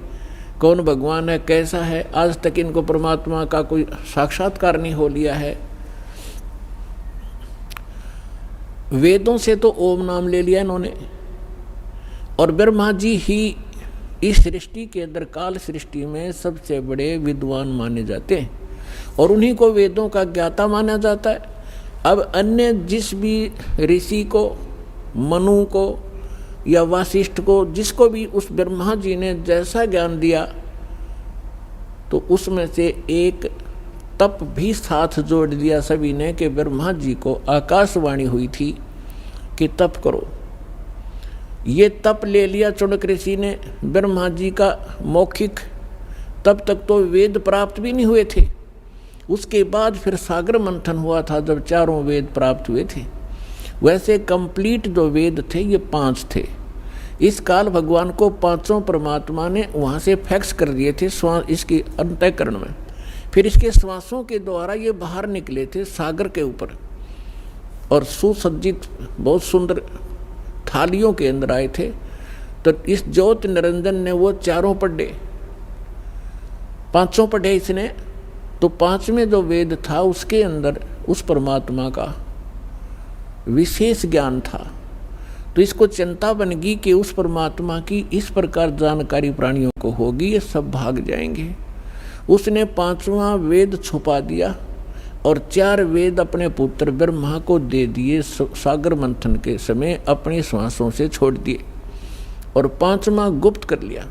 कौन भगवान है, कैसा है। आज तक इनको परमात्मा का कोई साक्षात्कार नहीं हो लिया है। वेदों से तो ओम नाम ले लिया इन्होंने, और ब्रह्मा जी ही इस सृष्टि के अंदर, काल सृष्टि में सबसे बड़े विद्वान माने जाते हैं और उन्हीं को वेदों का ज्ञाता माना जाता है। अब अन्य जिस भी ऋषि को, मनु को या वासिष्ठ को, जिसको भी उस ब्रह्मा जी ने जैसा ज्ञान दिया, तो उसमें से एक तप भी साथ जोड़ दिया सभी ने कि ब्रह्मा जी को आकाशवाणी हुई थी कि तप करो। ये तप ले लिया चुनक ऋषि ने ब्रह्मा जी का मौखिक। तब तक तो वेद प्राप्त भी नहीं हुए थे। उसके बाद फिर सागर मंथन हुआ था जब 4 वेद प्राप्त हुए थे। वैसे कंप्लीट जो वेद थे ये 5 थे। इस काल भगवान को पांचों परमात्मा ने वहाँ से फैक्स कर दिए थे श्वास इसकी अंतःकरण में। फिर इसके श्वासों के द्वारा ये बाहर निकले थे सागर के ऊपर और सुसज्जित बहुत सुंदर थालियों के अंदर आए थे। तो इस ज्योत निरंजन ने वो चारों पढ़े, पांचों पढ़े इसने। तो पांचवें जो वेद था उसके अंदर उस परमात्मा का विशेष ज्ञान था। तो इसको चिंता बन गई कि उस परमात्मा की इस प्रकार जानकारी प्राणियों को होगी, ये सब भाग जाएंगे। उसने पांचवां वेद छुपा दिया और 4 वेद अपने पुत्र ब्रह्मा को दे दिए। सागर मंथन के समय अपनी श्वासों से छोड़ दिए और 5वां गुप्त कर लिया।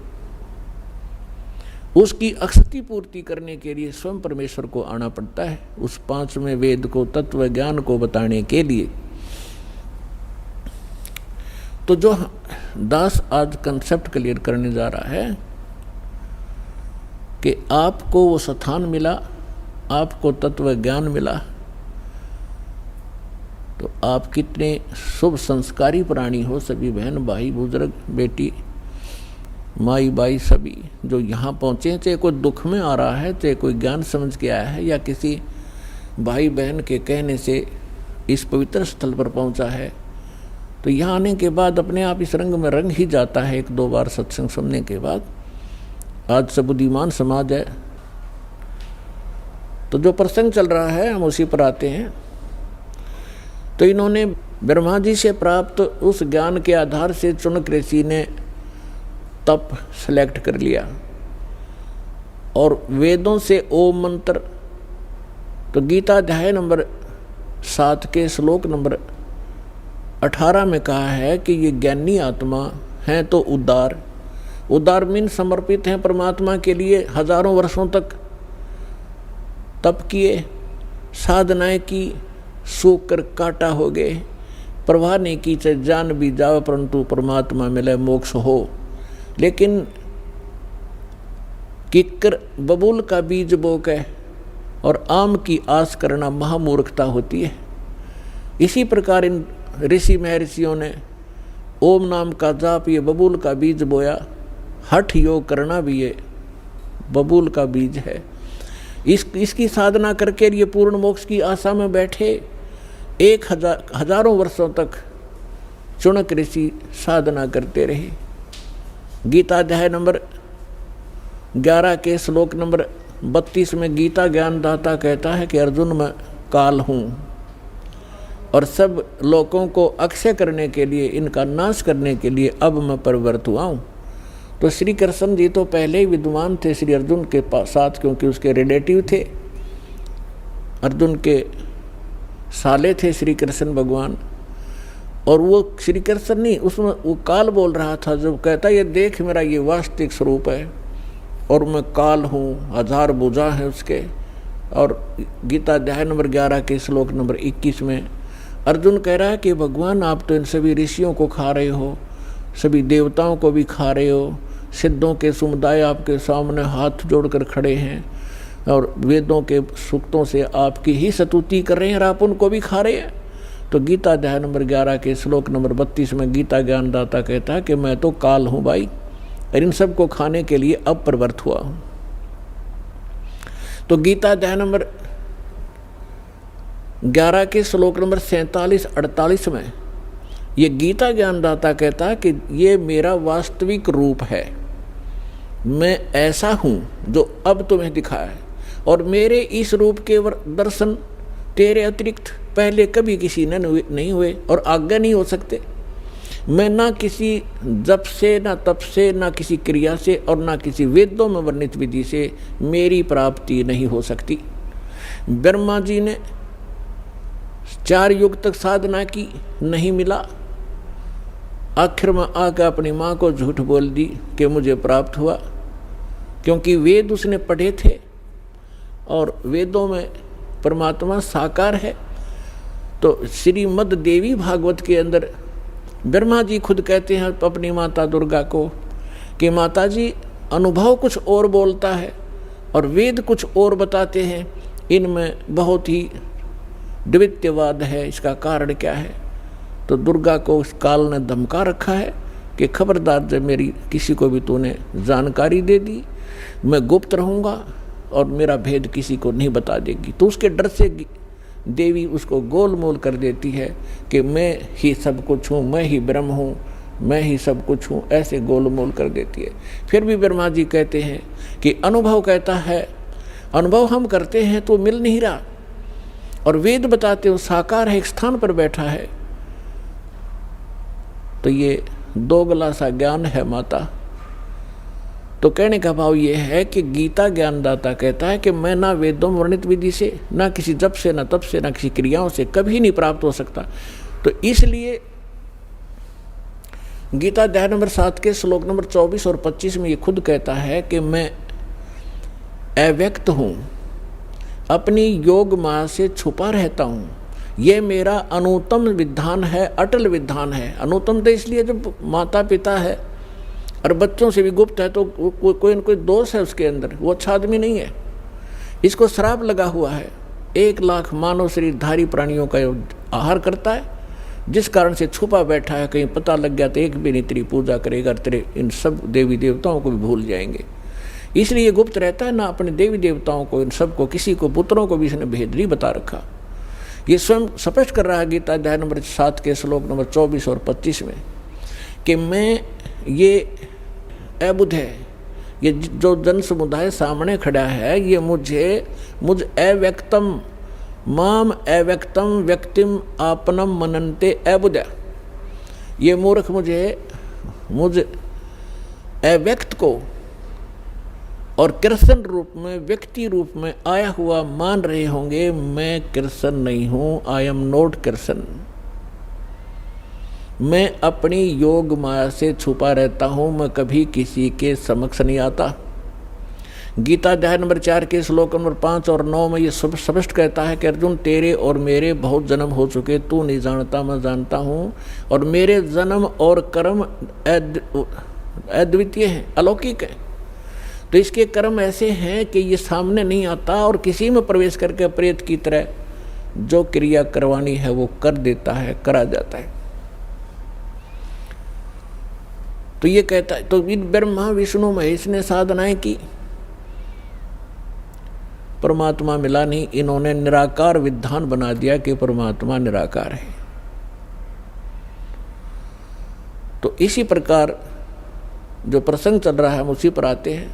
उसकी अक्षति पूर्ति करने के लिए स्वयं परमेश्वर को आना पड़ता है, उस 5वें वेद को, तत्व ज्ञान को बताने के लिए। तो जो दास आज कंसेप्ट क्लियर करने जा रहा है कि आपको वो स्थान मिला, आपको तत्व ज्ञान मिला, तो आप कितने शुभ संस्कारी प्राणी हो। सभी बहन भाई बुजुर्ग बेटी माई बाई सभी जो यहाँ पहुँचे, चाहे कोई दुख में आ रहा है, चाहे कोई ज्ञान समझ के आया है, या किसी भाई बहन के कहने से इस पवित्र स्थल पर पहुँचा है, तो यहाँ आने के बाद अपने आप इस रंग में रंग ही जाता है 1-2 बार सत्संग सुनने के बाद। आज सब बुद्धिमान समाज है, तो जो प्रसंग चल रहा है हम उसी पर आते हैं। तो इन्होंने ब्रह्मा जी से प्राप्त उस ज्ञान के आधार से चुनक ऋषि ने तप सेलेक्ट कर लिया और वेदों से ओम मंत्र। तो गीता अध्याय नंबर 7 के श्लोक नंबर 18 में कहा है कि ये ज्ञानी आत्मा हैं तो उदार मीन समर्पित हैं परमात्मा के लिए। हजारों वर्षों तक तप किए, साधनाएं की, सूख कर काटा हो गए, प्रवाह नहीं की, चाहे जान भी जाओ परंतु परमात्मा मिले मोक्ष हो। लेकिन किक्कर बबूल का बीज बो के और आम की आस करना महामूर्खता होती है। इसी प्रकार इन ऋषि महर्षियों ने ओम नाम का जाप ये बबूल का बीज बोया, हठ योग करना भी ये बबूल का बीज है। इसकी साधना करके ये पूर्ण मोक्ष की आशा में बैठे। हजारों वर्षों तक चुनक ऋषि साधना करते रहे। गीता अध्याय नंबर 11 के श्लोक नंबर 32 में गीता ज्ञानदाता कहता है कि अर्जुन मैं काल हूँ और सब लोगों को अक्षय करने के लिए, इनका नाश करने के लिए अब मैं प्रवृत्त हुआ हूँ। तो श्री कृष्ण जी तो पहले ही विद्वान थे श्री अर्जुन के साथ, क्योंकि उसके रिलेटिव थे, अर्जुन के साले थे श्री कृष्ण भगवान। और वो श्री कृष्ण नहीं, उसमें वो काल बोल रहा था, जब कहता ये देख मेरा ये वास्तविक स्वरूप है और मैं काल हूँ, 1000 भुजा है उसके। और गीता अध्याय नंबर 11 के श्लोक नंबर 21 में अर्जुन कह रहा है कि भगवान आप तो इन सभी ऋषियों को खा रहे हो, सभी देवताओं को भी खा रहे हो, सिद्धों के समुदाय आपके सामने हाथ जोड़कर खड़े हैं और वेदों के सूक्तों से आपकी ही स्तुति कर रहे हैं और आप उनको भी खा रहे हैं। तो गीता अध्याय नंबर 11 के श्लोक नंबर 32 में गीता ज्ञानदाता कहता है कि मैं तो काल हूँ भाई, और इन सब को खाने के लिए अब प्रवृत्त हुआ हूँ। तो गीता अध्याय नंबर 11 के श्लोक नंबर 47-48 में ये गीता ज्ञानदाता कहता है कि ये मेरा वास्तविक रूप है, मैं ऐसा हूँ जो अब तुम्हें दिखा है, और मेरे इस रूप के दर्शन तेरे अतिरिक्त पहले कभी किसी ने नहीं हुए और आगे नहीं हो सकते। मैं ना किसी जप से, ना तप से, ना किसी क्रिया से और ना किसी वेदों में वर्णित विधि से मेरी प्राप्ति नहीं हो सकती। ब्रह्मा जी ने 4 युग तक साधना की, नहीं मिला। आखिर में आकर अपनी माँ को झूठ बोल दी कि मुझे प्राप्त हुआ, क्योंकि वेद उसने पढ़े थे और वेदों में परमात्मा साकार है। तो श्रीमद् देवी भागवत के अंदर ब्रह्मा जी खुद कहते हैं अपनी माता दुर्गा को कि माता जी अनुभव कुछ और बोलता है और वेद कुछ और बताते हैं, इनमें बहुत ही द्वितीयवाद है, इसका कारण क्या है। तो दुर्गा को उस काल ने धमका रखा है कि खबरदार जब मेरी किसी को भी तूने जानकारी दे दी, मैं गुप्त रहूँगा और मेरा भेद किसी को नहीं बता देगी। तो उसके डर से देवी उसको गोलमोल कर देती है कि मैं ही सब कुछ हूँ, मैं ही ब्रह्म हूँ, मैं ही सब कुछ हूँ, ऐसे गोलमोल कर देती है। फिर भी ब्रह्मा जी कहते हैं कि अनुभव कहता है, अनुभव हम करते हैं तो मिल नहीं रहा, और वेद बताते हो साकार है, एक स्थान पर बैठा है। तो ये दोगला सा ज्ञान है माता। तो कहने का भाव ये है कि गीता ज्ञानदाता कहता है कि मैं ना वेदों वर्णित विधि से, ना किसी जप से, ना तप से, ना किसी क्रियाओं से कभी नहीं प्राप्त हो सकता। तो इसलिए गीता अध्याय नंबर 7 के श्लोक नंबर 24 और 25 में ये खुद कहता है कि मैं अव्यक्त हूँ, अपनी योग माया से छुपा रहता हूँ। ये मेरा अनुत्तम विधान है, अटल विधान है। अनुत्तम तो इसलिए जब माता पिता है और बच्चों से भी गुप्त है तो कोई न कोई दोष है उसके अंदर, वो अच्छा आदमी नहीं है। इसको श्राप लगा हुआ है, 1 लाख मानव शरीरधारी प्राणियों का आहार करता है, जिस कारण से छुपा बैठा है। कहीं पता लग गया तो एक भी नहीं तेरी पूजा करेगा, तेरे इन सब देवी देवताओं को भी भूल जाएंगे। इसलिए गुप्त रहता है, ना अपने देवी देवताओं को, इन सबको, किसी को, पुत्रों को भी इसने भेद नहीं बता रखा। ये स्वयं स्पष्ट कर रहा है गीता अध्याय नंबर 7 के श्लोक नंबर 24 और 25 में कि मैं ये अबुध है, ये जो जन समुदाय सामने खड़ा है, ये मुझ अव्यक्तम माम अव्यक्तम व्यक्तिम आपनम मनन्ते अबुध। ये मूर्ख मुझ अव्यक्त को और कृष्ण रूप में, व्यक्ति रूप में आया हुआ मान रहे होंगे। मैं कृष्ण नहीं हूँ, आई एम नॉट कृष्ण। मैं अपनी योग माया से छुपा रहता हूँ, मैं कभी किसी के समक्ष नहीं आता। गीता अध्याय नंबर 4 के श्लोक नंबर 5 और 9 में ये स्पष्ट कहता है कि अर्जुन, तेरे और मेरे बहुत जन्म हो चुके, तू नहीं जानता, मैं जानता हूँ, और मेरे जन्म और कर्म अद्वितीय हैं, अलौकिक हैं। तो इसके कर्म ऐसे हैं कि ये सामने नहीं आता और किसी में प्रवेश करके प्रेत की तरह जो क्रिया करवानी है वो कर देता है, करा जाता है। तो ये कहता है, तो ब्रह्मा विष्णु महेश ने साधनाएं की, परमात्मा मिला नहीं। इन्होंने निराकार विधान बना दिया कि परमात्मा निराकार है। तो इसी प्रकार जो प्रसंग चल रहा है हम उसी पर आते हैं।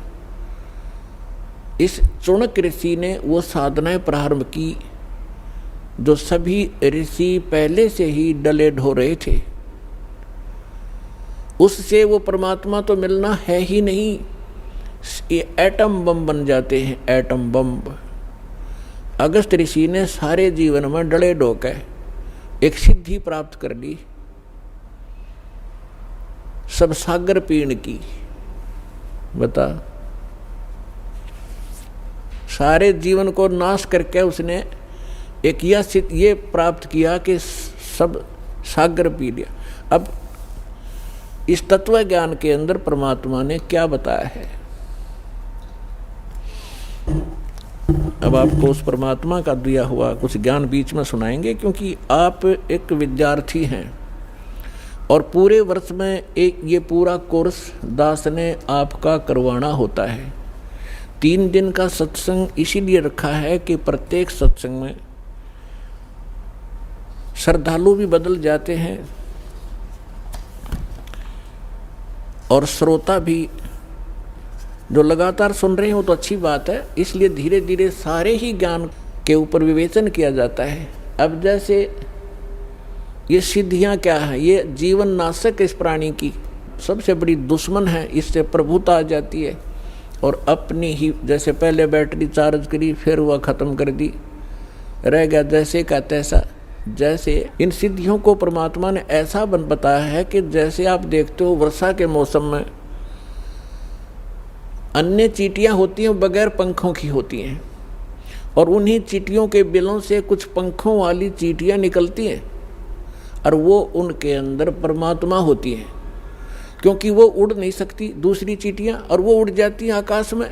इस चाणक्य ऋषि ने वो साधनाएं प्रारंभ की जो सभी ऋषि पहले से ही डले ढो रहे थे। उससे वो परमात्मा तो मिलना है ही नहीं, ये एटम बम बन जाते हैं, एटम बम। अगस्त ऋषि ने सारे जीवन में डले ढोके एक सिद्धि प्राप्त कर ली, सब सागर पीण की। बता, सारे जीवन को नाश करके उसने एक ये प्राप्त किया कि सब सागर पी लिया। अब इस तत्व ज्ञान के अंदर परमात्मा ने क्या बताया है, अब आपको उस परमात्मा का दिया हुआ कुछ ज्ञान बीच में सुनाएंगे, क्योंकि आप एक विद्यार्थी हैं और पूरे वर्ष में ये पूरा कोर्स दास ने आपका करवाना होता है। 3 दिन का सत्संग इसीलिए रखा है कि प्रत्येक सत्संग में श्रद्धालु भी बदल जाते हैं और श्रोता भी जो लगातार सुन रहे हो तो अच्छी बात है। इसलिए धीरे धीरे सारे ही ज्ञान के ऊपर विवेचन किया जाता है। अब जैसे ये सिद्धियां क्या है, ये जीवन नाशक इस प्राणी की सबसे बड़ी दुश्मन है, इससे प्रभुता आ जाती है और अपनी ही, जैसे पहले बैटरी चार्ज करी फिर वह ख़त्म कर दी, रह गया जैसे का तैसा। जैसे इन सिद्धियों को परमात्मा ने ऐसा बताया है कि जैसे आप देखते हो वर्षा के मौसम में अन्य चींटियां होती हैं बगैर पंखों की होती हैं, और उन्हीं चींटियों के बिलों से कुछ पंखों वाली चींटियां निकलती हैं और वो उनके अंदर परमात्मा होती हैं, क्योंकि वो उड़ नहीं सकती दूसरी चींटियां और वो उड़ जाती हैं आकाश में।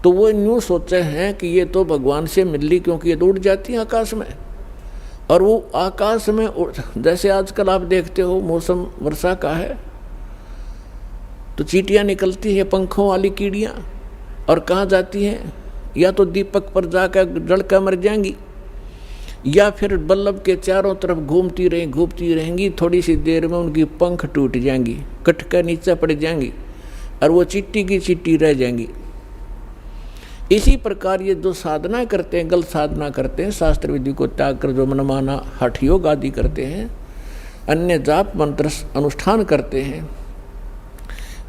तो वो यूँ सोचे हैं कि ये तो भगवान से मिल ली, क्योंकि ये तो उड़ जाती हैं आकाश में। और वो आकाश में जैसे आजकल आप देखते हो मौसम वर्षा का है, तो चींटियाँ निकलती है पंखों वाली कीड़ियाँ, और कहाँ जाती हैं? या तो दीपक पर जाकर जल कर मर जाएंगी, या फिर बल्लभ के चारों तरफ घूमती रहेंगी। थोड़ी सी देर में उनकी पंख टूट जाएंगी, कट कर नीचे पड़ जाएंगी, और वो चिट्टी की चिट्टी रह जाएंगी। इसी प्रकार ये जो साधना करते हैं, गलत साधना करते हैं, शास्त्र विधि को त्याग कर जो मनमाना हठ योग आदि करते हैं, अन्य जाप मंत्र अनुष्ठान करते हैं,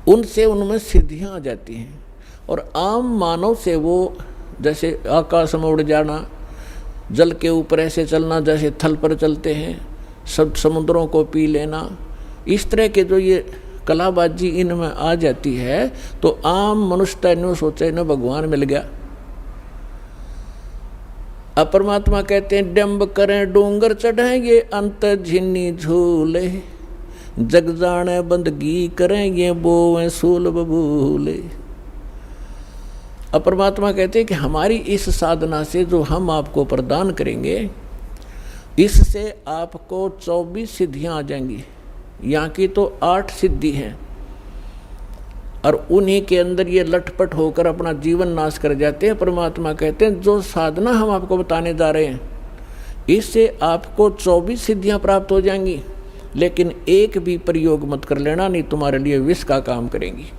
उनसे उनमें सिद्धियाँ आ जाती हैं। और आम मानव से वो जैसे आकाश में उड़ जाना, जल के ऊपर ऐसे चलना जैसे थल पर चलते हैं, सब समुद्रों को पी लेना, इस तरह के जो ये कलाबाजी इनमें आ जाती है, तो आम मनुष्य न्यू सोचे न भगवान मिल गया। अब परमात्मा कहते हैं डम्ब करें डूंगर चढ़ाएंगे, अंत झिन्नी झूले, जग जाने बंदगी करेंगे, बोवें सूल बबूले। अब परमात्मा कहते हैं कि हमारी इस साधना से जो हम आपको प्रदान करेंगे, इससे आपको 24 सिद्धियां आ जाएंगी। यहाँ की तो 8 सिद्धि हैं, और उन्हीं के अंदर ये लटपट होकर अपना जीवन नाश कर जाते हैं। परमात्मा कहते हैं जो साधना हम आपको बताने जा रहे हैं, इससे आपको 24 सिद्धियां प्राप्त हो जाएंगी, लेकिन एक भी प्रयोग मत कर लेना, नहीं तुम्हारे लिए विष का काम करेंगी।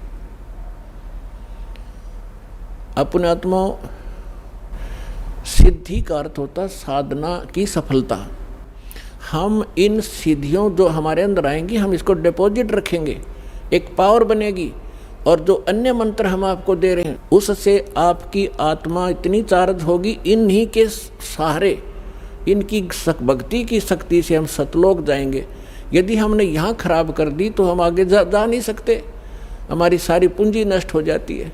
अपने आत्मा सिद्धि का अर्थ होता साधना की सफलता। हम इन सिद्धियों जो हमारे अंदर आएंगी, हम इसको डिपॉजिट रखेंगे, एक पावर बनेगी, और जो अन्य मंत्र हम आपको दे रहे हैं उससे आपकी आत्मा इतनी चार्ज होगी, इन्हीं के सहारे, इनकी भक्ति की शक्ति से हम सतलोक जाएंगे। यदि हमने यहाँ खराब कर दी तो हम आगे जा नहीं सकते, हमारी सारी पूंजी नष्ट हो जाती है।